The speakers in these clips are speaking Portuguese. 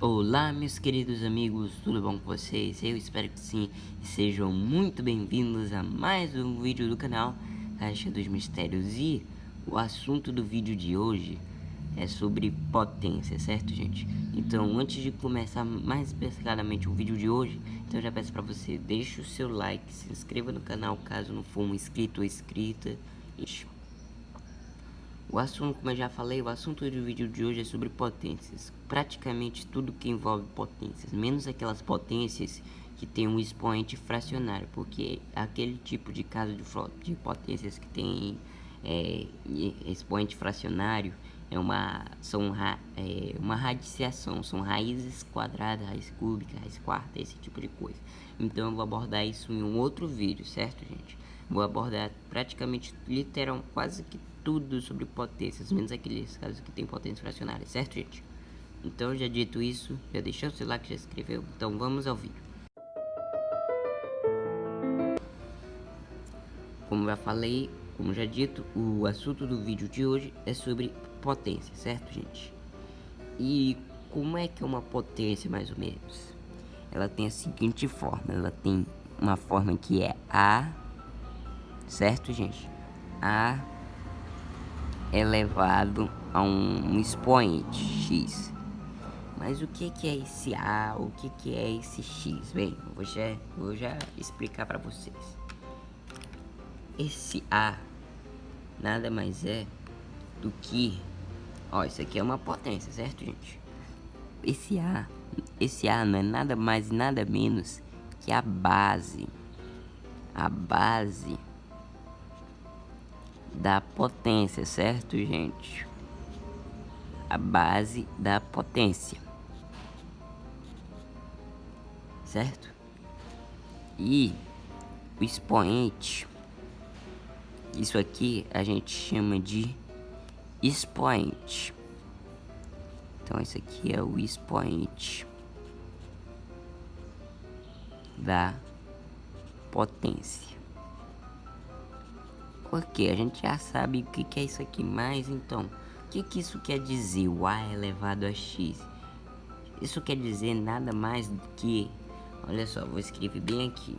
Olá, meus queridos amigos, tudo bom com vocês? Eu espero que sim, e sejam muito bem-vindos a mais um vídeo do canal Caixa dos Mistérios. E o assunto do vídeo de hoje é sobre potência, certo, gente? Então, antes de começar mais especificadamente o vídeo de hoje, então eu já peço para você, deixe o seu like, se inscreva no canal caso não for um inscrito ou inscrita. O assunto, como eu já falei, o assunto do vídeo de hoje é sobre potências. Praticamente tudo que envolve potências, menos aquelas potências que tem um expoente fracionário, porque aquele tipo de caso de potências que tem expoente fracionário uma radiciação, são raízes quadradas, raiz cúbica, raiz quarta, esse tipo de coisa. Então eu vou abordar isso em um outro vídeo, certo, gente? Vou abordar praticamente, literal, quase que tudo sobre potências, menos aqueles casos que tem potências fracionárias, certo, gente? Então, já dito isso, já deixou o seu like, já se inscreveu? Então vamos ao vídeo. Como já falei, como já dito, o assunto do vídeo de hoje é sobre potência, certo, gente? E como é que é uma potência, mais ou menos? Ela tem a seguinte forma, ela tem uma forma que é A, certo, gente? A elevado a um expoente x. Mas o que é esse A? O que é esse x? Bem, vou já explicar para vocês. Esse A nada mais é do que, ó, isso aqui é uma potência, certo, gente? Esse A não é nada mais e nada menos que a base da potência, certo, gente? A base da potência, certo? E o expoente, isso aqui a gente chama de expoente. Então esse aqui é o expoente da potência. Ok, a gente já sabe o que é isso aqui, mas então, o que isso quer dizer, o A elevado a x? Isso quer dizer nada mais do que, olha só, vou escrever bem aqui.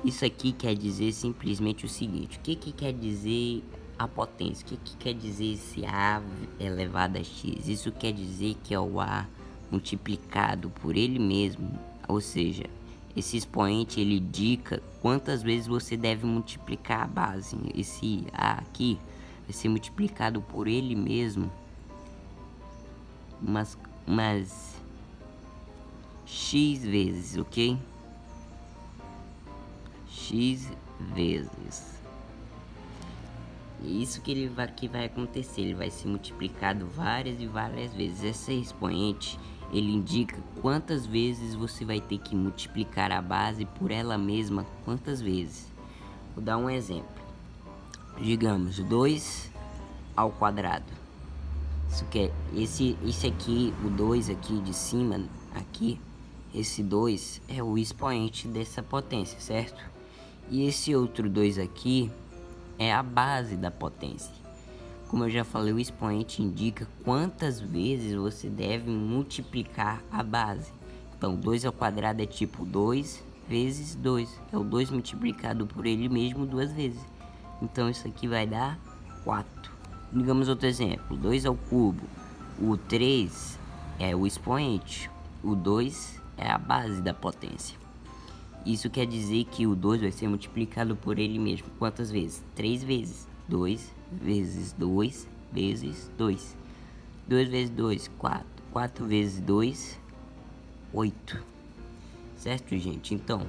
Isso aqui quer dizer simplesmente o seguinte: o que quer dizer a potência? O que quer dizer esse A elevado a x? Isso quer dizer que é o A multiplicado por ele mesmo, ou seja, esse expoente ele indica quantas vezes você deve multiplicar a base. Esse A aqui vai ser multiplicado por ele mesmo umas x vezes, ok? X vezes. Isso que vai acontecer, ele vai ser multiplicado várias e várias vezes. Esse expoente, ele indica quantas vezes você vai ter que multiplicar a base por ela mesma, quantas vezes. Vou dar um exemplo. Digamos, 2 ao quadrado. Isso que é, esse aqui, o 2 aqui de cima, aqui, esse 2 é o expoente dessa potência, certo? E esse outro 2 aqui é a base da potência. Como eu já falei, o expoente indica quantas vezes você deve multiplicar a base. Então, 2 ao quadrado é tipo 2 vezes 2. É o 2 multiplicado por ele mesmo duas vezes. Então, isso aqui vai dar 4. Digamos outro exemplo, 2 ao cubo. O 3 é o expoente. O 2 é a base da potência. Isso quer dizer que o 2 vai ser multiplicado por ele mesmo. Quantas vezes? 3 vezes. 2 vezes 2 vezes 2. 2 vezes 2, 4. 4 vezes 2, 8. Certo, gente? Então,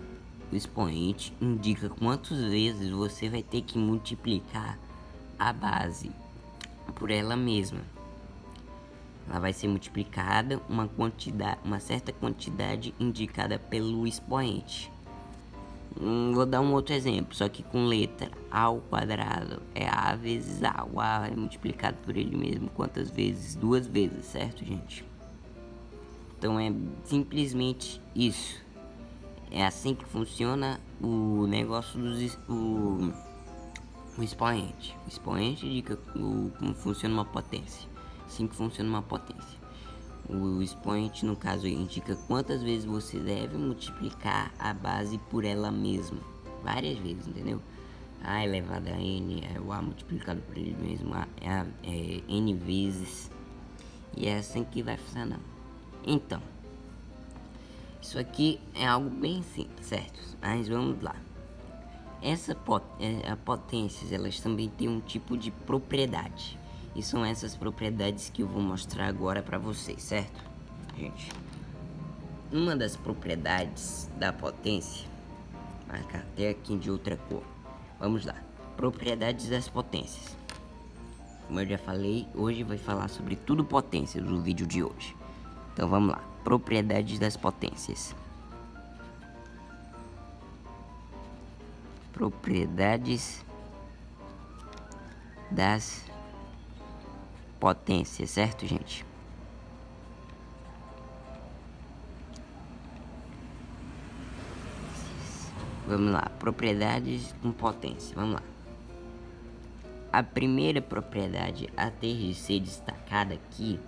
o expoente indica quantas vezes você vai ter que multiplicar a base por ela mesma. Ela vai ser multiplicada uma certa quantidade indicada pelo expoente. Vou dar um outro exemplo, só que com letra. A ao quadrado é A vezes A. O A é multiplicado por ele mesmo quantas vezes? Duas vezes, certo, gente? Então é simplesmente isso. É assim que funciona o negócio o expoente. O expoente indica como funciona uma potência. Assim que funciona uma potência. O expoente, no caso, indica quantas vezes você deve multiplicar a base por ela mesma. Várias vezes, entendeu? A elevado a n é o a multiplicado por ele mesmo, é n vezes. E é assim que vai funcionar. Então, isso aqui é algo bem simples, certo? Mas vamos lá. As potências, elas também têm um tipo de propriedade. E são essas propriedades que eu vou mostrar agora para vocês, certo? Gente, uma das propriedades da potência, marcar até aqui de outra cor. Vamos lá. Propriedades das potências. Como eu já falei, hoje vai falar sobre tudo potências no vídeo de hoje. Então vamos lá. Propriedades das potências. Propriedades das potências, certo, gente? Vamos lá, propriedades com potência, vamos lá. A primeira propriedade a ter de ser destacada aqui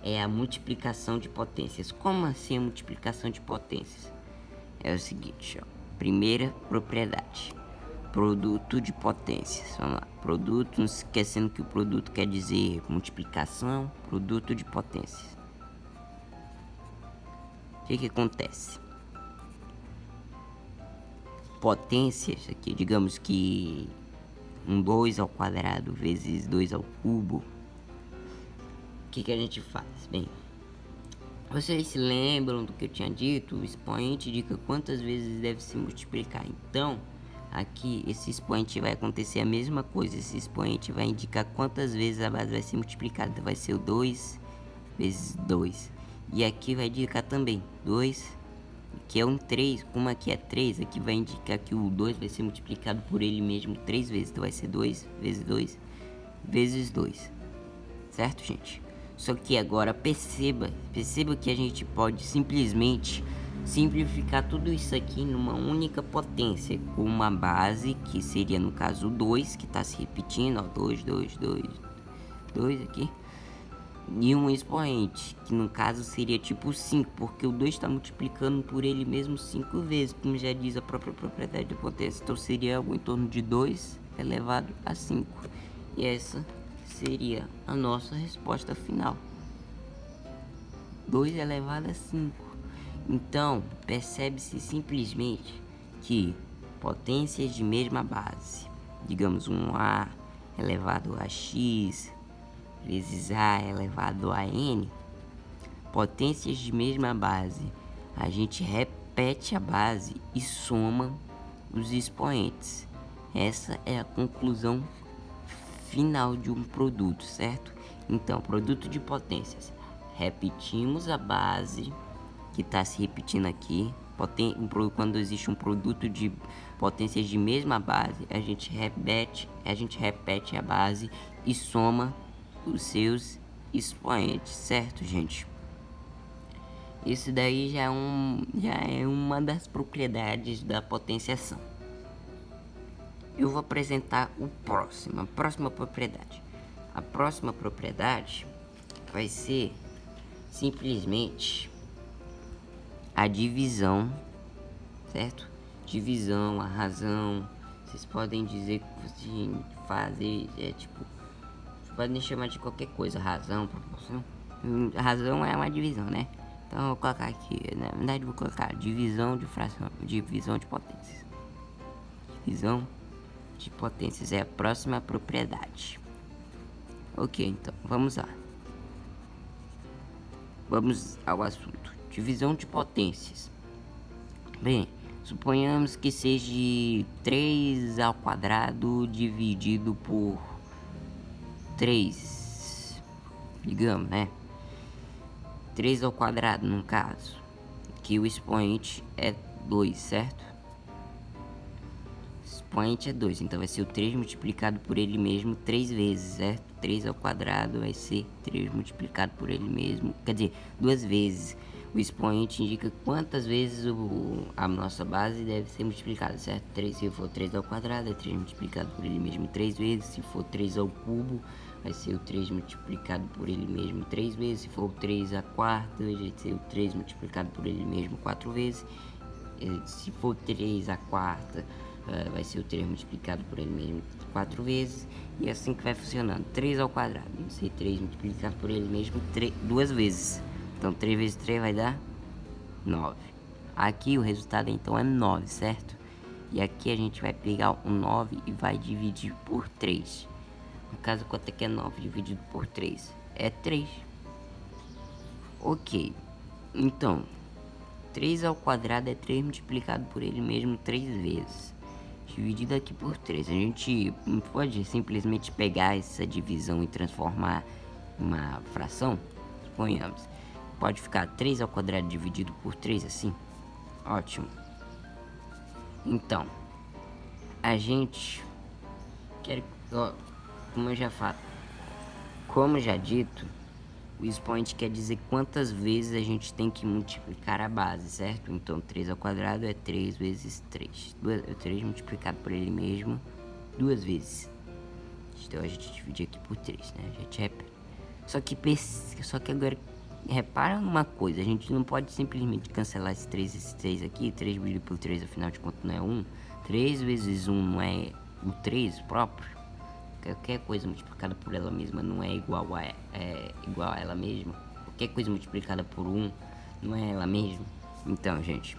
é a multiplicação de potências. Como assim a multiplicação de potências? É o seguinte, ó. Primeira propriedade, produto de potências. Vamos lá, produto, não se esquecendo que o produto quer dizer multiplicação, produto de potências. O que acontece? Potências aqui, digamos que 2 ao quadrado vezes 2 ao cubo. O que a gente faz? Bem, vocês se lembram do que eu tinha dito? O expoente indica quantas vezes deve se multiplicar. Então, aqui esse expoente vai acontecer a mesma coisa. Esse expoente vai indicar quantas vezes a base vai ser multiplicada. Então, vai ser o 2 vezes 2. E aqui vai indicar também 2, que é um 3. Como aqui é 3, aqui vai indicar que o 2 vai ser multiplicado por ele mesmo 3 vezes. Então vai ser 2 vezes 2 vezes 2. Certo, gente? Só que agora perceba que a gente pode simplesmente simplificar tudo isso aqui numa única potência, com uma base que seria no caso 2, que está se repetindo, ó, 2, 2, 2, 2 aqui. E um expoente, que no caso seria tipo 5, porque o 2 está multiplicando por ele mesmo 5 vezes, como já diz a própria propriedade da potência. Então seria algo em torno de 2 elevado a 5. E essa seria a nossa resposta final. 2 elevado a 5. Então, percebe-se simplesmente que potências de mesma base, digamos um A elevado a x vezes A elevado a n, potências de mesma base, a gente repete a base e soma os expoentes. Essa é a conclusão final de um produto, certo? Então, produto de potências, repetimos a base que está se repetindo aqui. Quando existe um produto de potências de mesma base, a gente repete a base e soma os seus expoentes, certo, gente? Isso daí já é uma das propriedades da potenciação. Eu vou apresentar a próxima propriedade. A próxima propriedade vai ser simplesmente a divisão, certo? Divisão, a razão. Vocês podem dizer que você fazer, podem chamar de qualquer coisa, razão, proporção. Razão é uma divisão, né? Então eu vou colocar aqui, na verdade eu vou colocar divisão de fração, divisão de potências. Divisão de potências é a próxima propriedade. Ok, então, vamos lá. Vamos ao assunto. Divisão de potências. Bem, suponhamos que seja 3 ao quadrado dividido por 3. Digamos, né? 3 ao quadrado, no caso. Que o expoente é 2, certo? Expoente é 2, então vai ser o 3 multiplicado por ele mesmo 3 vezes, certo? 3 ao quadrado vai ser 3 multiplicado por ele mesmo, quer dizer, 2 vezes. O expoente indica quantas vezes a nossa base deve ser multiplicada, certo? Se for 3 ao quadrado, é 3 multiplicado por ele mesmo 3 vezes. Se for 3 ao cubo, vai ser o 3 multiplicado por ele mesmo 3 vezes. Se for o 3 a quarta, vai ser o 3 multiplicado por ele mesmo 4 vezes. Se for 3 a quarta, vai ser o 3 multiplicado por ele mesmo 4 vezes. E assim que vai funcionando. 3 ao quadrado, vai ser 3 multiplicado por ele mesmo 2 vezes. Então 3 vezes 3 vai dar 9. Aqui o resultado então é 9, certo? E aqui a gente vai pegar o 9 e vai dividir por 3. No caso, quanto é que é 9 dividido por 3? É 3. Ok. Então, 3 ao quadrado é 3 multiplicado por ele mesmo 3 vezes. Dividido aqui por 3. A gente não pode simplesmente pegar essa divisão e transformar em uma fração? Suponhamos. Pode ficar 3 ao quadrado dividido por 3 assim? Ótimo. Então, a gente quer, como já dito, o expoente quer dizer quantas vezes a gente tem que multiplicar a base, certo? Então 3 ao quadrado é 3 vezes 3. 3 multiplicado por ele mesmo 2 vezes. Então a gente divide aqui por 3, né? A gente repete. Só que agora repara numa coisa, a gente não pode simplesmente cancelar esse 3 aqui. 3 dividido por 3, afinal de contas, não é 1. 3 vezes 1 não é o 3 próprio. Qualquer coisa multiplicada por ela mesma não é igual a ela mesma. Qualquer coisa multiplicada por 1 não é ela mesma. Então, gente,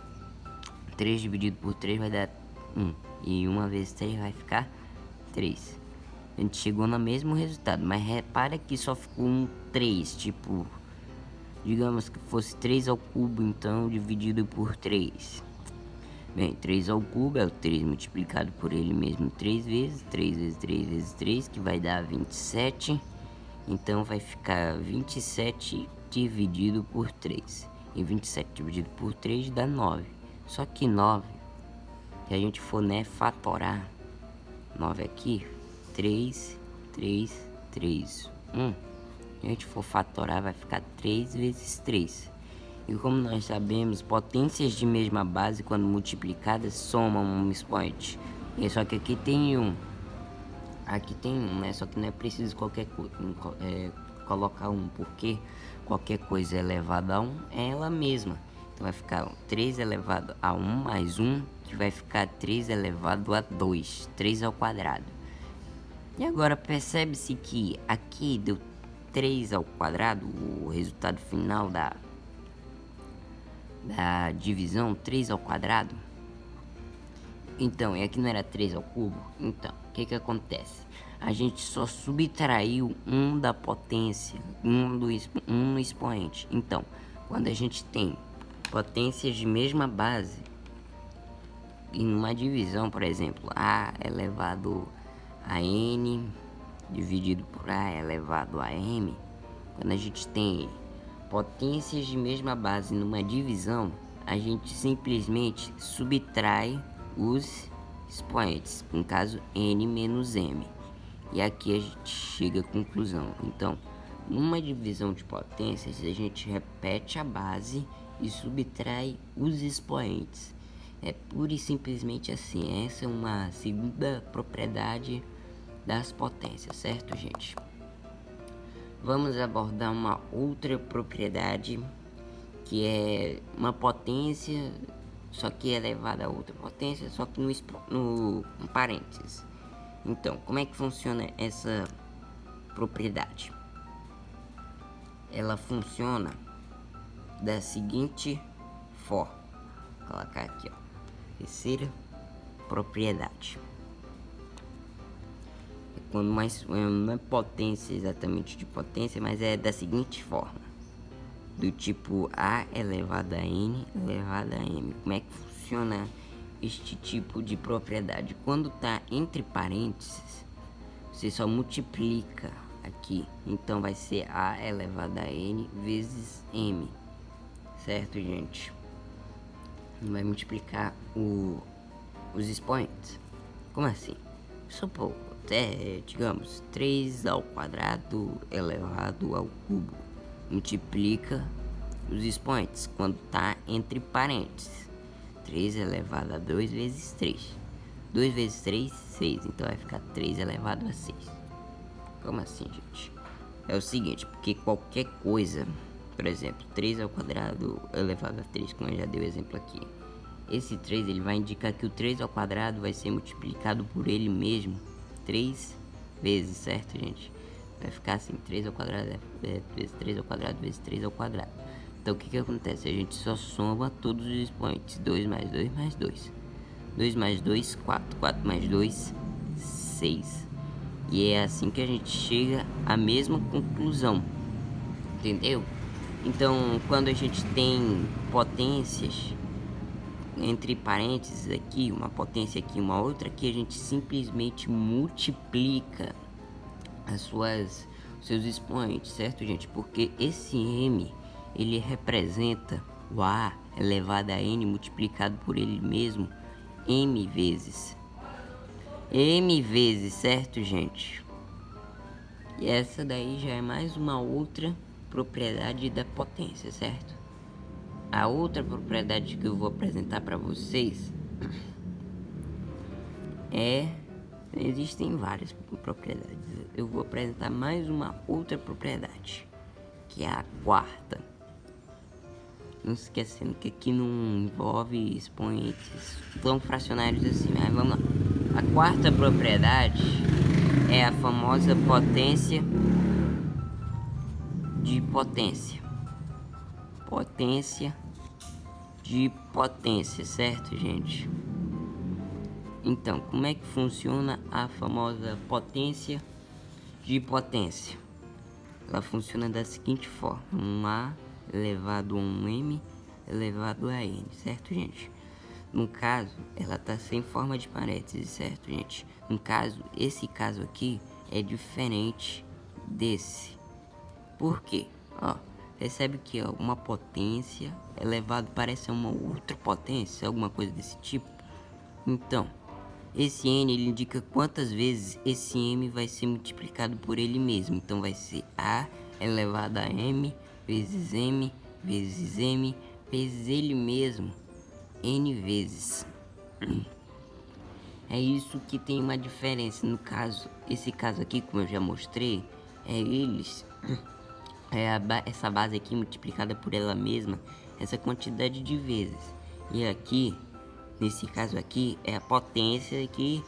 3 dividido por 3 vai dar 1. E 1 vezes 3 vai ficar 3. A gente chegou no mesmo resultado, mas repara que só ficou um 3, tipo, digamos que fosse 3 ao cubo, então, dividido por 3. Bem, 3 ao cubo é o 3 multiplicado por ele mesmo 3 vezes. 3 vezes 3 vezes 3, que vai dar 27. Então, vai ficar 27 dividido por 3. E 27 dividido por 3 dá 9. Só que 9, se a gente for, né, fatorar 9 aqui, 3, 3, 3, 1. Se a gente for fatorar, vai ficar 3 vezes 3. E como nós sabemos, potências de mesma base, quando multiplicadas, somam um expoente. E só que aqui tem um. Aqui tem um, né? Só que não é preciso colocar um, porque qualquer coisa elevada a 1 é ela mesma. Então vai ficar 3 elevado a 1 mais 1, que vai ficar 3 elevado a 2. 3 ao quadrado. E agora percebe-se que aqui deu 3 ao quadrado, o resultado final da divisão, 3 ao quadrado. Então, e aqui não era 3 ao cubo? Então, o que acontece? A gente só subtraiu um da potência, um no expoente. Então, quando a gente tem potências de mesma base, em uma divisão, por exemplo, A elevado a N dividido por A elevado a M, quando a gente tem potências de mesma base numa divisão, a gente simplesmente subtrai os expoentes, no caso n menos m. E aqui a gente chega à conclusão. Então, numa divisão de potências, a gente repete a base e subtrai os expoentes. É pura e simplesmente assim. Essa é uma segunda propriedade das potências, certo, gente? Vamos abordar uma outra propriedade, que é uma potência, só que elevada a outra potência, só que no parênteses. Então, como é que funciona essa propriedade? Ela funciona da seguinte forma. Vou colocar aqui, ó. Terceira propriedade. Quando não é potência exatamente de potência, mas é da seguinte forma: do tipo A elevado a N elevado a M. Como é que funciona este tipo de propriedade? Quando está entre parênteses, você só multiplica aqui. Então vai ser A elevado a N vezes M. Certo, gente? Vai multiplicar os expoentes. Como assim? Supor, digamos, 3 ao quadrado elevado ao cubo. Multiplica os expoentes quando está entre parênteses. 3 elevado a 2 vezes 3. 2 vezes 3, 6. Então vai ficar 3 elevado a 6. Como assim, gente? É o seguinte, porque qualquer coisa, por exemplo, 3 ao quadrado elevado a 3, como eu já dei o exemplo aqui. Esse 3 ele vai indicar que o 3 ao quadrado vai ser multiplicado por ele mesmo 3 vezes, certo, gente? Vai ficar assim, 3 ao quadrado vezes 3 ao quadrado vezes 3 ao quadrado. Então o que que acontece? A gente só soma todos os expoentes. 2 mais 2 mais 2. 2 mais 2, 4. 4 mais 2, 6. E é assim que a gente chega à mesma conclusão. Entendeu? Então, quando a gente tem potências, entre parênteses aqui, uma potência aqui, uma outra aqui, a gente simplesmente multiplica os seus expoentes, certo, gente? Porque esse m, ele representa o a elevado a n multiplicado por ele mesmo m vezes. M vezes, certo, gente? E essa daí já é mais uma outra propriedade da potência, certo? A outra propriedade que eu vou apresentar para vocês existem várias propriedades. Eu vou apresentar mais uma outra propriedade, que é a quarta. Não esquecendo que aqui não envolve expoentes tão fracionários assim, mas vamos lá. A quarta propriedade é a famosa potência de potência. Potência de potência, certo, gente? Então, como é que funciona a famosa potência de potência? Ela funciona da seguinte forma: um A elevado a um M elevado a N, certo, gente? No caso, ela tá sem forma de parênteses, certo, gente? No caso, esse caso aqui é diferente desse. Por quê? Ó, percebe que ó, uma potência elevado parece uma outra potência, alguma coisa desse tipo? Então, esse n ele indica quantas vezes esse m vai ser multiplicado por ele mesmo. Então vai ser a elevado a m vezes m vezes m vezes ele mesmo n vezes. É isso que tem uma diferença. No caso, esse caso aqui, como eu já mostrei, essa base aqui multiplicada por ela mesma, essa quantidade de vezes. E aqui, nesse caso aqui, é a potência aqui,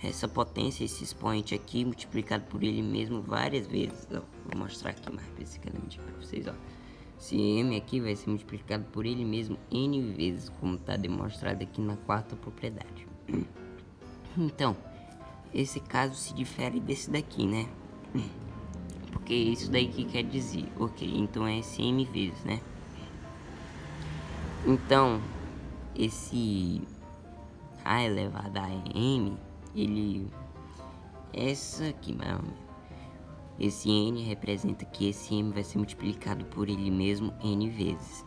essa potência, esse expoente aqui, multiplicado por ele mesmo várias vezes. Ó, vou mostrar aqui mais especificamente para vocês, ó. Esse m aqui vai ser multiplicado por ele mesmo n vezes, como está demonstrado aqui na quarta propriedade. Então, esse caso se difere desse daqui, né? Porque isso daí que quer dizer, ok, então é esse m vezes, né? Então, esse a elevado a m, essa aqui, esse n representa que esse m vai ser multiplicado por ele mesmo n vezes.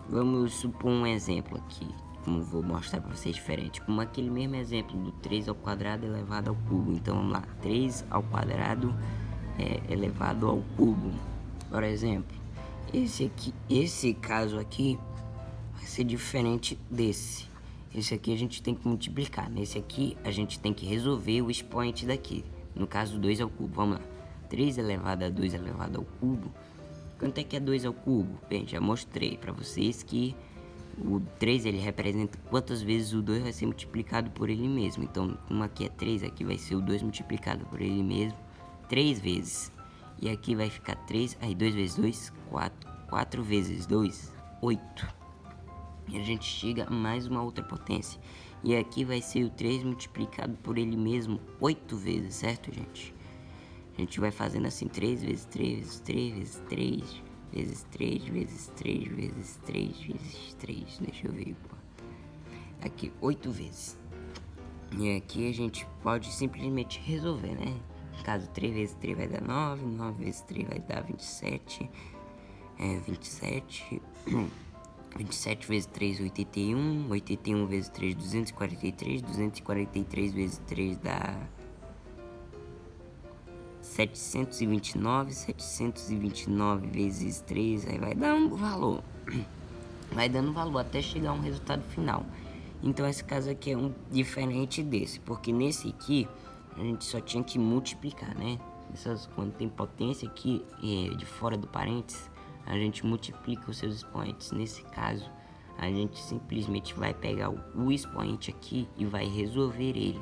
Vamos supor um exemplo aqui, como vou mostrar para vocês diferente, como aquele mesmo exemplo do 3 ao quadrado elevado ao cubo. Então vamos lá, 3 ao quadrado elevado ao cubo. Por exemplo, esse caso aqui vai ser diferente desse. Esse aqui a gente tem que multiplicar. Nesse aqui a gente tem que resolver o expoente daqui. No caso, 2 ao cubo. Vamos lá. 3 elevado a 2 elevado ao cubo. Quanto é que é 2 ao cubo? Bem, já mostrei para vocês que o 3 ele representa quantas vezes o 2 vai ser multiplicado por ele mesmo. Então, como aqui é 3, aqui vai ser o 2 multiplicado por ele mesmo 3 vezes. E aqui vai ficar 3, aí 2 vezes 2, 4. 4 vezes 2, 8. E a gente chega a mais uma outra potência. E aqui vai ser o 3 multiplicado por ele mesmo 8 vezes, certo, gente? A gente vai fazendo assim 3 vezes 3 vezes 3 vezes 3 vezes 3 vezes 3 vezes 3 vezes 3. Deixa eu ver, pô. Aqui, 8 vezes. E aqui a gente pode simplesmente resolver, né? No caso, 3 vezes 3 vai dar 9, 9 vezes 3 vai dar 27. 27. 27 vezes 3, 81. 81 vezes 3, 243. 243 vezes 3 dá 729. 729 vezes 3, aí vai dar um valor. Vai dando valor até chegar a um resultado final. Então esse caso aqui é um diferente desse, porque nesse aqui a gente só tinha que multiplicar, né? quando tem potência aqui de fora do parênteses, a gente multiplica os seus expoentes. Nesse caso, a gente simplesmente vai pegar o expoente aqui e vai resolver ele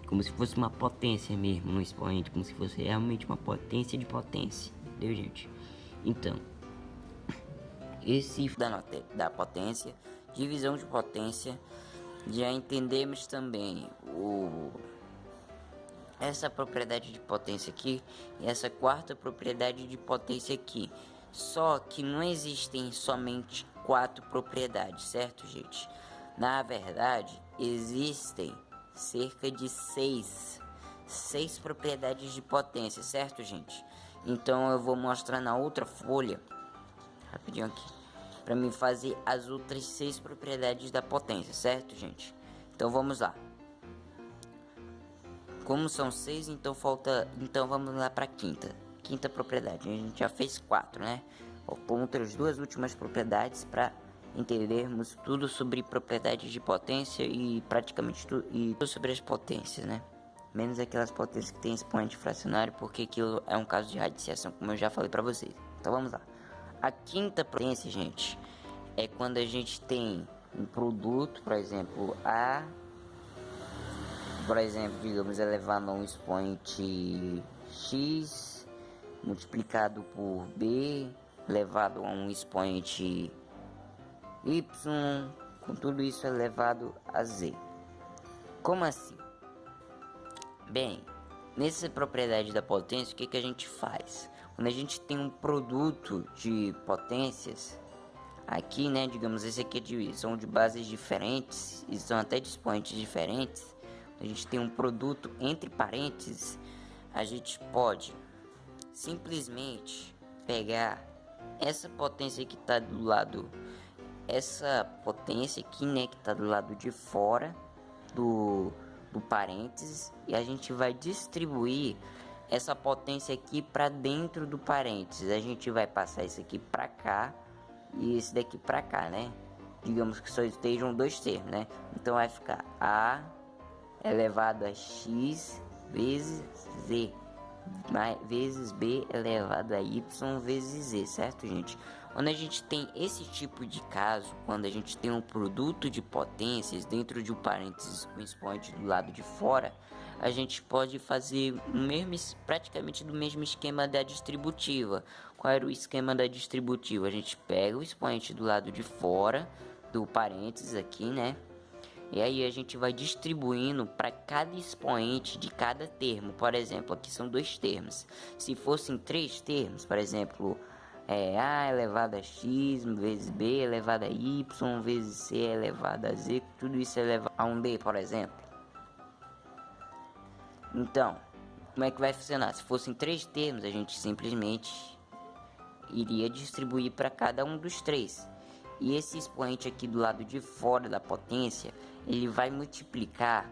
como se fosse uma potência mesmo no expoente, como se fosse realmente uma potência de potência, entendeu, gente? Então, esse da potência, divisão de potência, já entendemos também essa propriedade de potência aqui e essa quarta propriedade de potência aqui. Só que não existem somente 4 propriedades, certo, gente? Na verdade, existem cerca de 6 propriedades de potência, certo, gente? Então eu vou mostrar na outra folha, rapidinho aqui, para mim fazer as outras 6 propriedades da potência, certo, gente? Então vamos lá. Como são 6, então vamos lá para quinta propriedade. A gente já fez 4, né? Faltam outras 2 últimas propriedades para entendermos tudo sobre propriedades de potência e praticamente tudo sobre as potências, né? Menos aquelas potências que tem expoente fracionário, porque aquilo é um caso de radiciação, como eu já falei para vocês. Então vamos lá. A quinta potência, gente, é quando a gente tem um produto, por exemplo, digamos, elevado a um expoente x multiplicado por b elevado a um expoente y, com tudo isso elevado a z. Como assim? Bem, nessa propriedade da potência, o que a gente faz? Quando a gente tem um produto de potências, aqui, né, digamos, esse aqui são de bases diferentes e são até de expoentes diferentes. A gente tem um produto entre parênteses, a gente pode simplesmente pegar essa potência que está do lado, essa potência aqui, né, que está do lado de fora do parênteses, e a gente vai distribuir essa potência aqui para dentro do parênteses. A gente vai passar isso aqui para cá e esse daqui para cá, né? Digamos que só estejam 2 termos, né? Então vai ficar A elevado a x vezes z vezes b elevado a y vezes z, certo, gente? Quando a gente tem esse tipo de caso, quando a gente tem um produto de potências dentro de um parênteses com expoente do lado de fora, a gente pode fazer praticamente do mesmo esquema da distributiva. Qual era o esquema da distributiva? A gente pega o expoente do lado de fora do parênteses aqui, né? E aí a gente vai distribuindo para cada expoente de cada termo. Por exemplo, aqui são 2 termos. Se fossem 3 termos, por exemplo, A elevado a x vezes b elevado a y vezes c elevado a z, tudo isso é elevado a 1b, por exemplo. Então, como é que vai funcionar? Se fossem 3 termos, a gente simplesmente iria distribuir para cada um dos 3. E esse expoente aqui do lado de fora da potência, ele vai multiplicar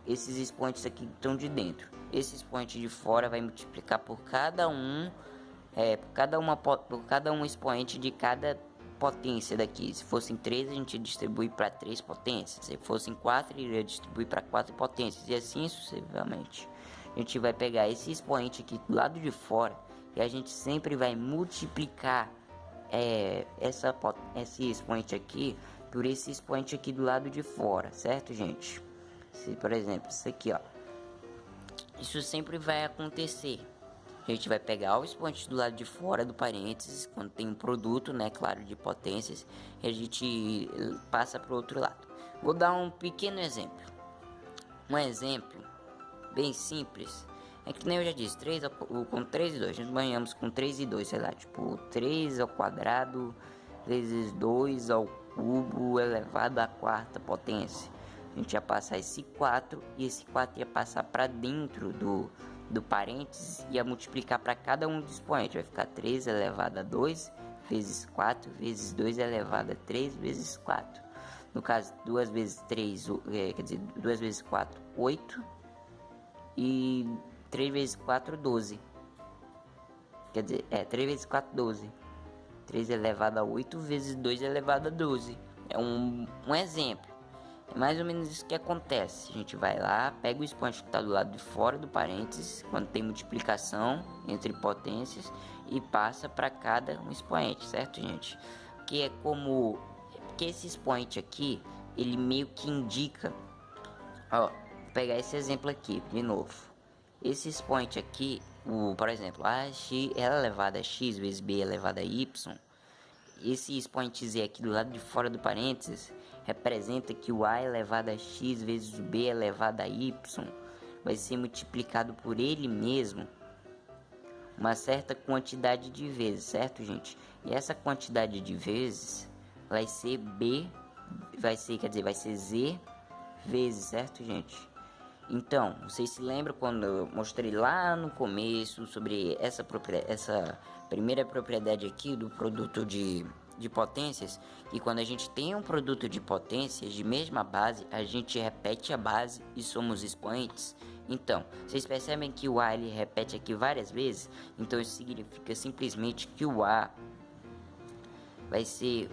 esses expoentes aqui que estão de dentro. Esse expoente de fora vai multiplicar por cada um expoente de cada potência daqui. Se fossem 3, a gente distribui para 3 potências. Se fossem 4, iria distribuir para 4 potências. E assim sucessivamente. A gente vai pegar esse expoente aqui do lado de fora e a gente sempre vai multiplicar esse expoente aqui por esse expoente aqui do lado de fora, certo, gente? Se, por exemplo, isso aqui, ó, isso sempre vai acontecer. A gente vai pegar o expoente do lado de fora do parênteses, quando tem um produto, né, claro, de potências, e a gente passa para o outro lado. Vou dar um pequeno exemplo. Um exemplo bem simples. É que nem eu já disse, com 3 e 2, a gente banhamos com 3 e 2, sei lá, tipo 3 ao quadrado vezes 2 ao cubo elevado à 4ª potência. A gente ia passar esse 4 e esse 4 ia passar para dentro do parênteses e ia multiplicar para cada um dos expoentes. Vai ficar 3 elevado a 2 vezes 4 vezes 2 elevado a 3 vezes 4. No caso, 2 vezes 3, quer dizer, 2 vezes 4, 8 e 3 vezes 4, 12. Quer dizer, 3 vezes 4, 12. 3 elevado a 8 vezes 2 elevado a 12. É um exemplo. É mais ou menos isso que acontece. A gente vai lá, pega o expoente que está do lado de fora do parênteses, quando tem multiplicação entre potências, e passa para cada um expoente, certo, gente? Que é como... Porque esse expoente aqui, ele meio que indica... Ó, vou pegar esse exemplo aqui de novo. Esse expoente aqui, por exemplo, x é elevado a x vezes b elevado a y. Esse expoente z aqui do lado de fora do parênteses representa que o a elevado a x vezes o b elevado a y vai ser multiplicado por ele mesmo uma certa quantidade de vezes, certo, gente? E essa quantidade de vezes vai ser b, vai ser z vezes, certo, gente? Então, vocês se lembram quando eu mostrei lá no começo sobre essa primeira propriedade aqui do produto de potências? E quando a gente tem um produto de potências de mesma base, a gente repete a base e somos expoentes. Então, vocês percebem que o A ele repete aqui várias vezes? Então isso significa simplesmente que o A vai ser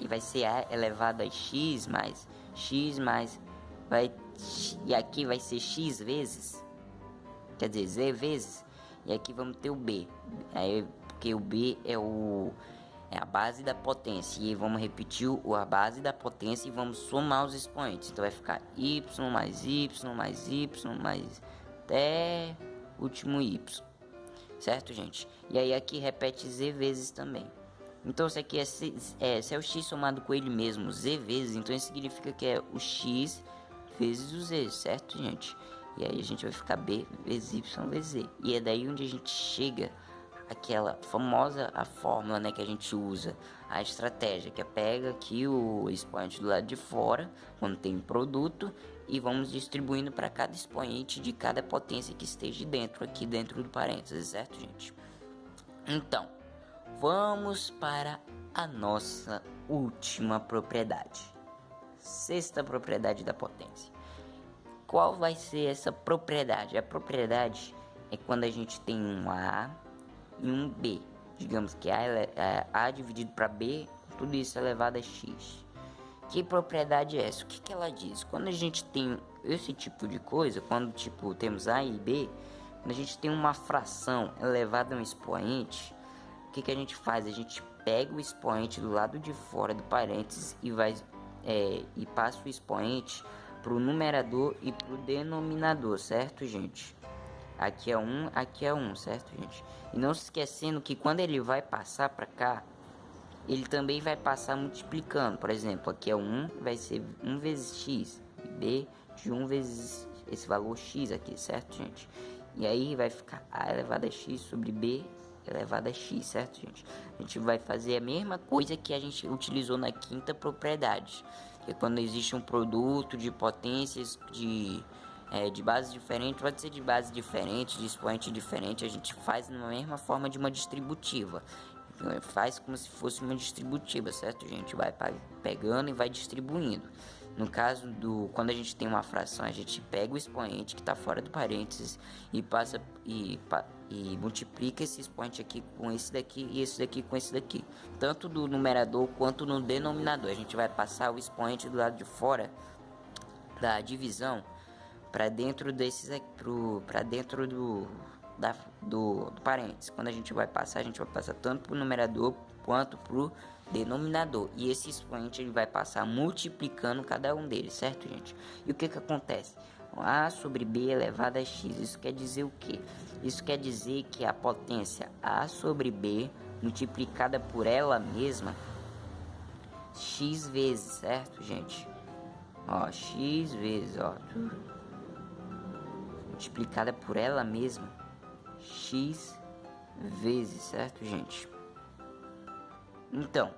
vai ser A elevado a x mais e aqui vai ser x vezes, quer dizer, z vezes, e aqui vamos ter o b, aí, porque o b é a base da potência, e vamos repetir a base da potência e vamos somar os expoentes, então vai ficar y mais y mais y mais até último y, certo, gente? E aí aqui repete z vezes também. Então isso aqui se é o x somado com ele mesmo, z vezes, então isso significa que é o x vezes o z, certo, gente? E aí a gente vai ficar b vezes y vezes z. E é daí onde a gente chega aquela famosa a fórmula, né, que a gente usa, a estratégia, que é pega aqui o expoente do lado de fora, quando tem produto, e vamos distribuindo para cada expoente de cada potência que esteja dentro, aqui dentro do parênteses, certo, gente? Então, vamos para a nossa última propriedade. Sexta propriedade da potência. Qual vai ser essa propriedade? A propriedade é quando a gente tem um A e um B. Digamos que A dividido para B, tudo isso elevado a X. Que propriedade é essa? O que ela diz? Quando a gente tem esse tipo de coisa, quando temos A e B, quando a gente tem uma fração elevada a um expoente, o que a gente faz? A gente pega o expoente do lado de fora do parênteses e passa o expoente para o numerador e para o denominador, certo, gente? Aqui é 1, aqui é 1, certo, gente? E não se esquecendo que quando ele vai passar para cá, ele também vai passar multiplicando. Por exemplo, aqui é 1, vai ser 1 vezes x, e b de 1 vezes esse valor x aqui, certo, gente? E aí vai ficar a elevado a x sobre b elevado a x, certo, gente? A gente vai fazer a mesma coisa que a gente utilizou na quinta propriedade, que é quando existe um produto de potências de base diferente, pode ser de base diferente, de expoente diferente, a gente faz na mesma forma de uma distributiva. Faz como se fosse uma distributiva, certo, gente? Vai pegando e vai distribuindo. No caso quando a gente tem uma fração, a gente pega o expoente que está fora do parênteses e passa e multiplica esse expoente aqui com esse daqui e esse daqui com esse daqui, tanto do numerador quanto no denominador. A gente vai passar o expoente do lado de fora da divisão para dentro do parênteses. Quando a gente vai passar tanto para o numerador quanto para o denominador, e esse expoente ele vai passar multiplicando cada um deles, certo, gente? E o que acontece? A sobre b elevado a x, isso quer dizer o que? Isso quer dizer que a potência a sobre b multiplicada por ela mesma x vezes, certo, gente? Ó, x vezes, ó, multiplicada por ela mesma x vezes, certo, gente? Então,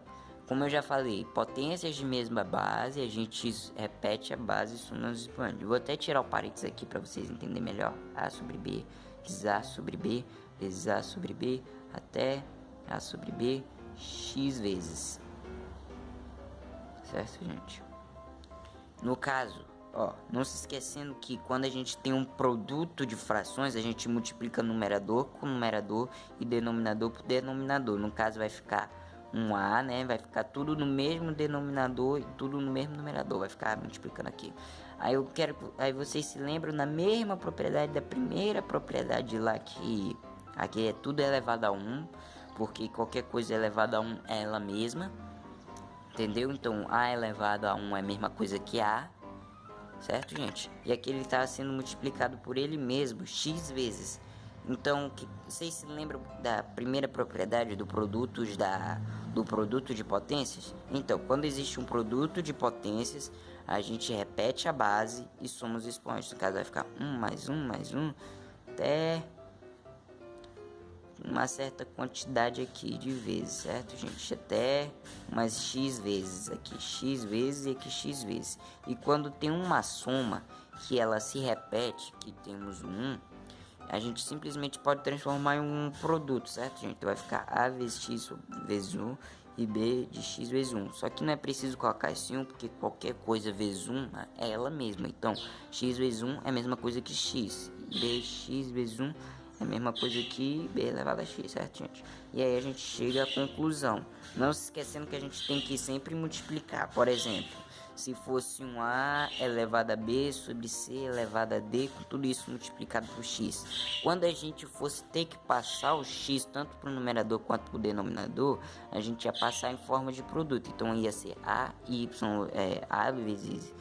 como eu já falei, potências de mesma base, a gente repete a base e soma os expoentes. Vou até tirar o parênteses aqui para vocês entenderem melhor. A sobre b vezes a sobre b vezes a sobre b até a sobre b x vezes, certo, gente? No caso, ó, não se esquecendo que quando a gente tem um produto de frações, a gente multiplica numerador com numerador e denominador por denominador. No caso vai ficar um A, né? Vai ficar tudo no mesmo denominador e tudo no mesmo numerador, vai ficar multiplicando aqui. Aí vocês se lembram na mesma propriedade da primeira propriedade lá, que aqui é tudo elevado a 1, porque qualquer coisa elevada a 1 é ela mesma, entendeu? Então A elevado a 1 é a mesma coisa que A, certo, gente? E aqui ele está sendo multiplicado por ele mesmo x vezes. Então, vocês se lembram da primeira propriedade do produto de potências? Então, quando existe um produto de potências, a gente repete a base e soma os expoentes. No caso, vai ficar 1 mais 1 mais 1 até uma certa quantidade aqui de vezes, certo, gente? Até umas x vezes aqui, x vezes e aqui x vezes. E quando tem uma soma que ela se repete, que temos um 1, a gente simplesmente pode transformar em um produto, certo, gente? Então vai ficar A vezes X vezes 1 e B de X vezes 1. Só que não é preciso colocar esse 1, porque qualquer coisa vezes 1 é ela mesma. Então, X vezes 1 é a mesma coisa que X. BX vezes 1 é a mesma coisa que B elevado a X, certo, gente? E aí a gente chega à conclusão. Não se esquecendo que a gente tem que sempre multiplicar. Por exemplo, se fosse um A elevado a B sobre C elevado a D, com tudo isso multiplicado por X. Quando a gente fosse ter que passar o X tanto para o numerador quanto para o denominador, a gente ia passar em forma de produto. Então ia ser A, Y, A vezes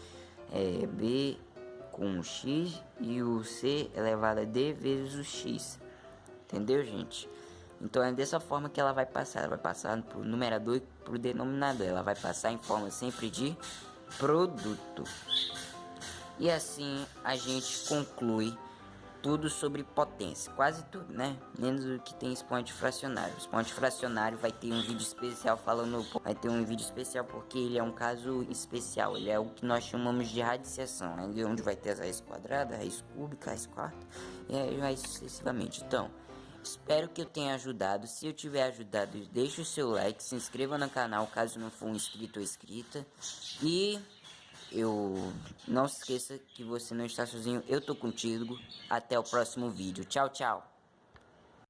B com o X e o C elevado a D vezes o X. Entendeu, gente? Então é dessa forma que ela vai passar. Ela vai passar para o numerador e para o denominador. Ela vai passar em forma sempre de produto. E assim a gente conclui tudo sobre potência, quase tudo, né? Menos o que tem expoente fracionário. O expoente fracionário vai ter um vídeo especial porque ele é um caso especial. Ele é o que nós chamamos de radiciação, né? Onde vai ter as raízes quadradas, raiz cúbica, raiz quarta e aí vai sucessivamente. Então, espero que eu tenha ajudado. Se eu tiver ajudado, deixe o seu like, se inscreva no canal caso não for um inscrito ou inscrita. E não se esqueça que você não está sozinho, eu tô contigo. Até o próximo vídeo. Tchau, tchau.